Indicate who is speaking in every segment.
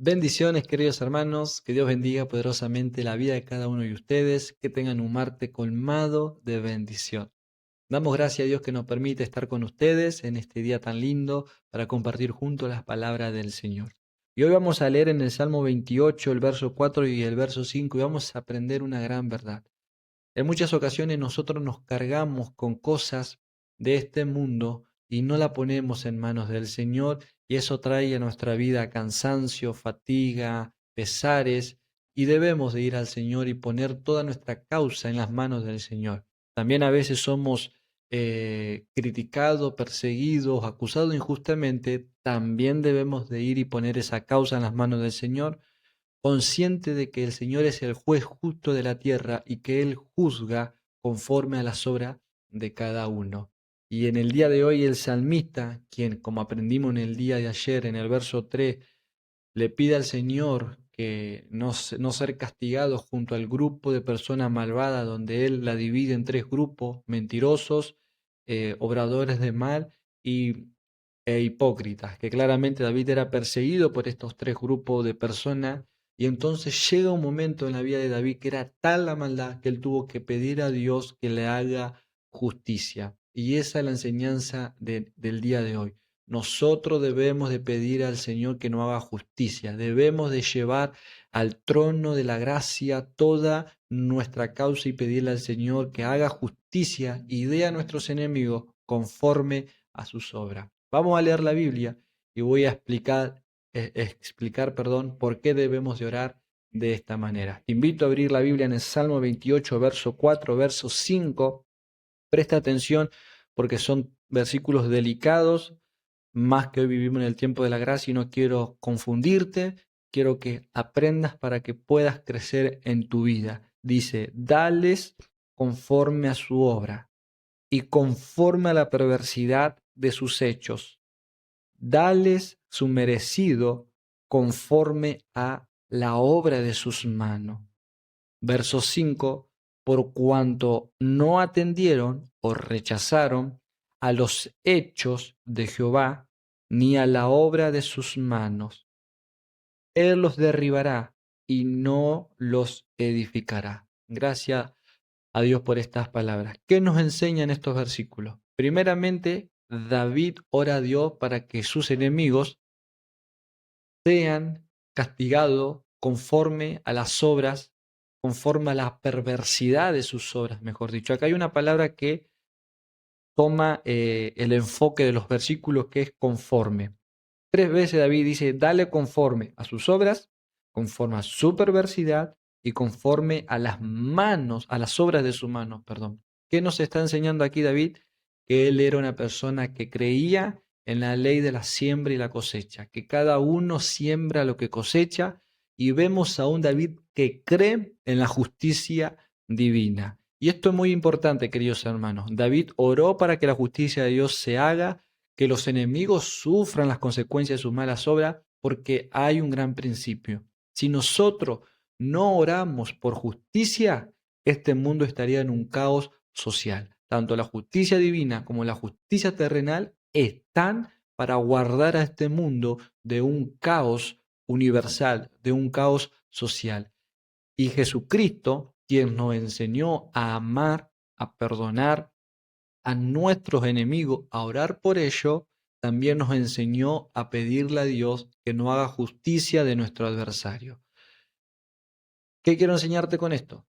Speaker 1: Bendiciones, queridos hermanos, que Dios bendiga poderosamente la vida de cada uno de ustedes, que tengan un martes colmado de bendición. Damos gracias a Dios que nos permite estar con ustedes en este día tan lindo para compartir juntos las palabras del Señor. Y hoy vamos a leer en el Salmo 28, el verso 4 y el verso 5, y vamos a aprender una gran verdad. En muchas ocasiones nosotros nos cargamos con cosas de este mundo y no la ponemos en manos del Señor, y eso trae a nuestra vida cansancio, fatiga, pesares, y debemos de ir al Señor y poner toda nuestra causa en las manos del Señor. También a veces somos criticados, perseguidos, acusados injustamente. También debemos de ir y poner esa causa en las manos del Señor, consciente de que el Señor es el juez justo de la tierra y que Él juzga conforme a las obras de cada uno. Y en el día de hoy el salmista, quien, como aprendimos en el día de ayer, en el verso 3, le pide al Señor que no ser castigado junto al grupo de personas malvadas, donde Él la divide en tres grupos: mentirosos, obradores de mal y, e hipócritas, que claramente David era perseguido por estos tres grupos de personas. Y entonces llega un momento en la vida de David que era tal la maldad que él tuvo que pedir a Dios que le haga justicia. Y esa es la enseñanza del día de hoy. Nosotros debemos de pedir al Señor que nos haga justicia. Debemos de llevar al trono de la gracia toda nuestra causa y pedirle al Señor que haga justicia y dé a nuestros enemigos conforme a sus obras. Vamos a leer la Biblia y voy a explicar, por qué debemos de orar de esta manera. Te invito a abrir la Biblia en el Salmo 28, verso 4, verso 5. Presta atención porque son versículos delicados, más que hoy vivimos en el tiempo de la gracia y no quiero confundirte, quiero que aprendas para que puedas crecer en tu vida. Dice: dales conforme a su obra y conforme a la perversidad de sus hechos. Dales su merecido conforme a la obra de sus manos. Verso 5: por cuanto no atendieron o rechazaron a los hechos de Jehová, ni a la obra de sus manos. Él los derribará y no los edificará. Gracias a Dios por estas palabras. ¿Qué nos enseñan estos versículos? Primeramente, David ora a Dios para que sus enemigos sean castigados conforme a las obras, conforme a la perversidad de sus obras, mejor dicho. Acá hay una palabra que toma el enfoque de los versículos, que es conforme. 3 veces David dice: dale conforme a sus obras, conforme a su perversidad y conforme a las manos, a las obras de sus manos, perdón. ¿Qué nos está enseñando aquí David? Que él era una persona que creía en la ley de la siembra y la cosecha, que cada uno siembra lo que cosecha, y vemos a un David que cree en la justicia divina. Y esto es muy importante, queridos hermanos. David oró para que la justicia de Dios se haga, que los enemigos sufran las consecuencias de sus malas obras, porque hay un gran principio. Si nosotros no oramos por justicia, este mundo estaría en un caos social. Tanto la justicia divina como la justicia terrenal están para guardar a este mundo de un caos universal, de un caos social. Y Jesucristo, quien nos enseñó a amar, a perdonar a nuestros enemigos, a orar por ellos, también nos enseñó a pedirle a Dios que nos haga justicia de nuestro adversario. ¿Qué quiero enseñarte con esto?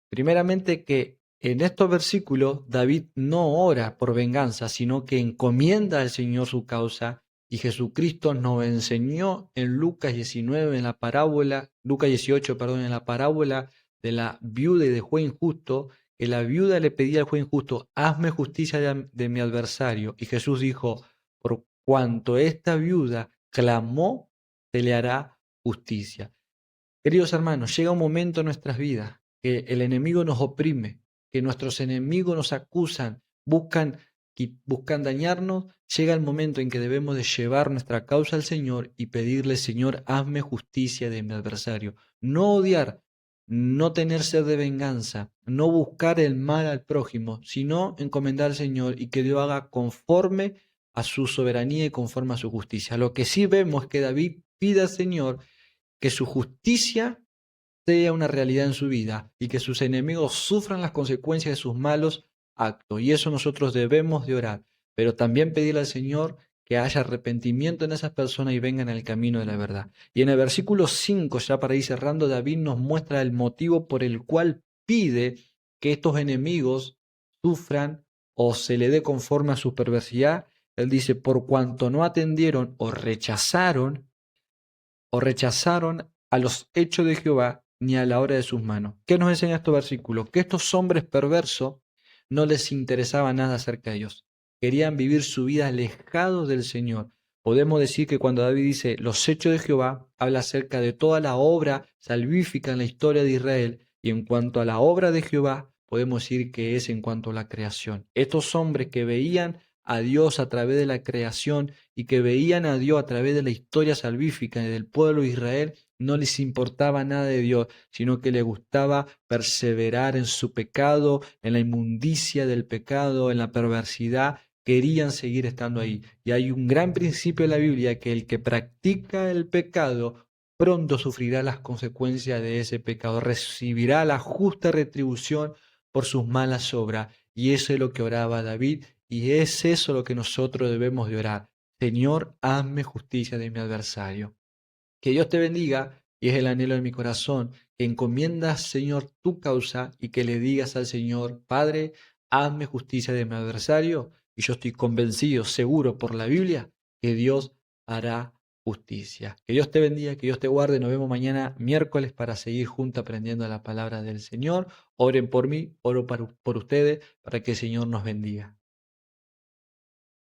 Speaker 1: Primeramente, que en estos versículos David no ora por venganza, sino que encomienda al Señor su causa, y Jesucristo nos enseñó en Lucas 19, en la parábola, Lucas 18, perdón, en la parábola de la viuda y de juez injusto, que la viuda le pedía al juez injusto: hazme justicia de mi adversario. Y Jesús dijo: por cuanto esta viuda clamó, se le hará justicia. Queridos hermanos, llega un momento en nuestras vidas que el enemigo nos oprime, que nuestros enemigos nos acusan, buscan dañarnos. Llega el momento en que debemos de llevar nuestra causa al Señor y pedirle: Señor, hazme justicia de mi adversario. No odiar, no tener sed de venganza, no buscar el mal al prójimo, sino encomendar al Señor y que Dios haga conforme a su soberanía y conforme a su justicia. Lo que sí vemos es que David pide al Señor que su justicia sea una realidad en su vida y que sus enemigos sufran las consecuencias de sus malos actos. Y eso nosotros debemos de orar, pero también pedirle al Señor que haya arrepentimiento en esas personas y vengan al camino de la verdad. Y en el versículo 5, ya para ir cerrando, David nos muestra el motivo por el cual pide que estos enemigos sufran o se le dé conforme a su perversidad. Él dice, por cuanto no atendieron o rechazaron a los hechos de Jehová ni a la obra de sus manos. ¿Qué nos enseña estos versículos? Que estos hombres perversos no les interesaba nada acerca de Dios. Querían vivir su vida alejados del Señor. Podemos decir que cuando David dice los hechos de Jehová, habla acerca de toda la obra salvífica en la historia de Israel, y en cuanto a la obra de Jehová, podemos decir que es en cuanto a la creación. Estos hombres que veían a Dios a través de la creación y que veían a Dios a través de la historia salvífica del pueblo de Israel, no les importaba nada de Dios, sino que les gustaba perseverar en su pecado, en la inmundicia del pecado, en la perversidad. Querían seguir estando ahí. Y hay un gran principio en la Biblia, que el que practica el pecado pronto sufrirá las consecuencias de ese pecado, recibirá la justa retribución por sus malas obras. Y eso es lo que oraba David, y es eso lo que nosotros debemos de orar. Señor, hazme justicia de mi adversario. Que Dios te bendiga, y es el anhelo de mi corazón, que encomiendas, Señor, tu causa y que le digas al Señor, Padre, hazme justicia de mi adversario, y yo estoy convencido, seguro por la Biblia, que Dios hará justicia. Que Dios te bendiga, que Dios te guarde. Nos vemos mañana miércoles para seguir juntos aprendiendo la palabra del Señor. Oren por mí, oro por ustedes, para que el Señor nos bendiga.